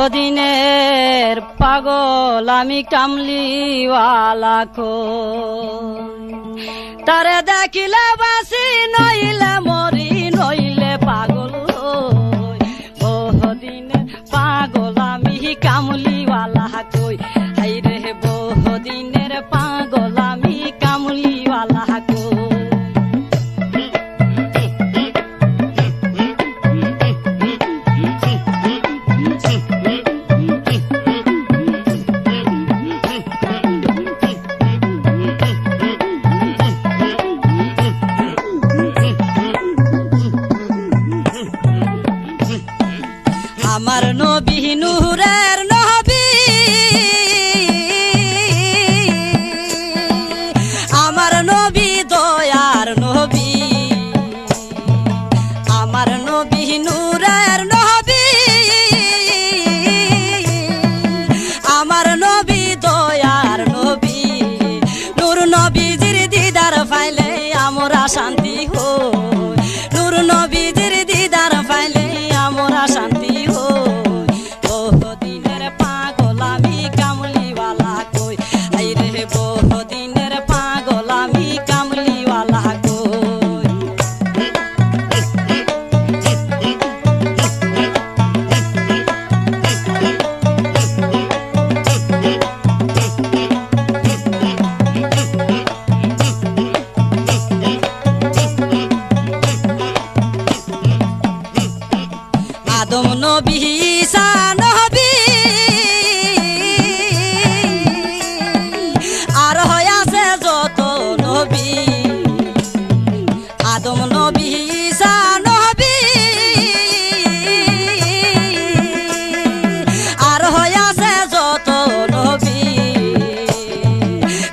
বহুদিনের পাগল আমি কামলিওয়ালা কই, তারে দেখিলে বাসি নইলে মরি নইলে পাগল হই। বহুদিনের পাগল আমি কামলিওয়ালা কই, হাইরে বহুদিনের পাগল আমি কামলিওয়ালা কই। আমার নবী নূরের নবী, আমার নবী দয়ার নবী, আমার নবী নূরের নবী, আমার নবী দয়ার নবী। নূর নবীজির দিদার পাইলে আমরা শান্তি হই, নূর নবীজির দিদার পাইলে আমরা শান্তি হই। বহুদিনের পাগল আমি কামলিওয়ালা কই, হাইরে বহুদিনের পাগল আমি কামলিওয়ালা কই। আদম নবী ঈসা নবী আর হইয়াছে যত নবী, আদম নবী ঈসা নবী আর হইয়াছে যত নবী।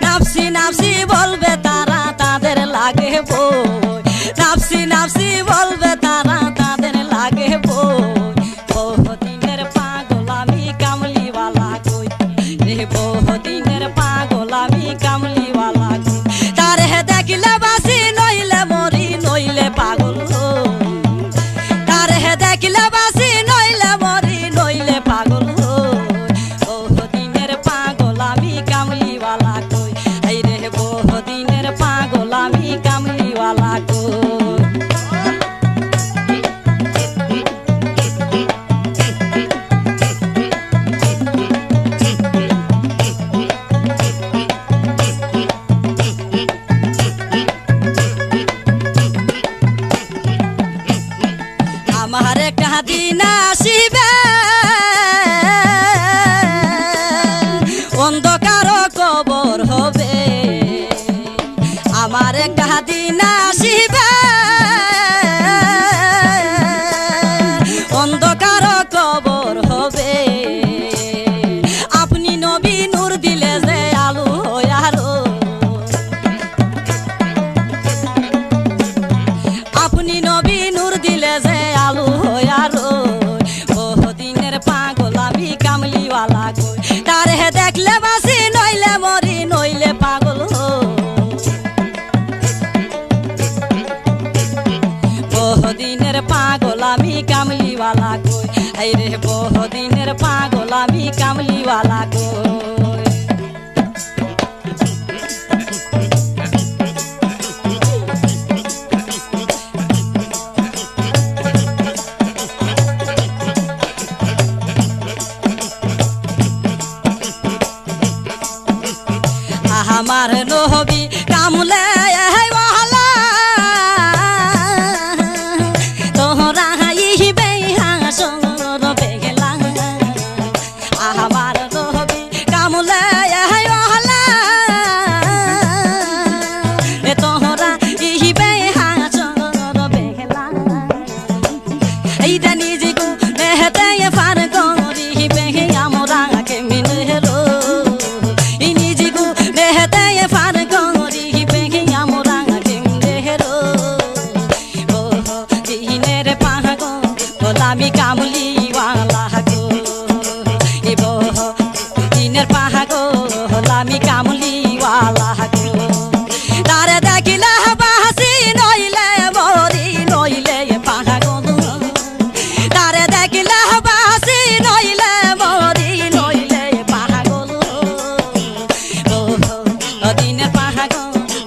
নাফসি নাফসি বলবে তারা তাদের লাগে বই, নাফসি নাফসি বলবে তারা তাদের লাগে বই। বহুদিনের পাগল আমি কামলিওয়ালা কই, রে বহুদিনের পাগল আমি কামলিওয়ালা কই। তারে দেখিলে বাসি নইলে মরি নইলে পাগল হই, তারে দেখিলে বাসি নইলে মরি নইলে পাগল হই। বহুদিনের পাগল আমি কামলিওয়ালা কই, এই রে বহুদিনের পাগল আমি কামলিওয়ালা কই। আমার কাদিন আসিবে অন্ধকার কবর হবে, আমার কাদিন আসিবে অন্ধকার কবর হবে। আপনি নবী নূর দিলে যে আলো হইয়ালো, আপনি নবী নূর দিলে যে আলো হইয়ালো। বহুদিনের পাগল আমি কামলিওয়ালা কই, তারে দেখলে বাসি নইলে মরি নইলে পাগল হই। বহুদিনের পাগল আমি কামলিওয়ালা কই, হাইরে বহুদিনের পাগল আমি কামলিওয়ালা কই। আমার নবী কামলে ওয়ালা তোহরা ইবে হাসর বেগলা, আমার নবী কামলে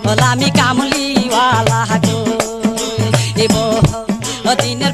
হলামি কামলিওয়ালা গো এ বহুদিনের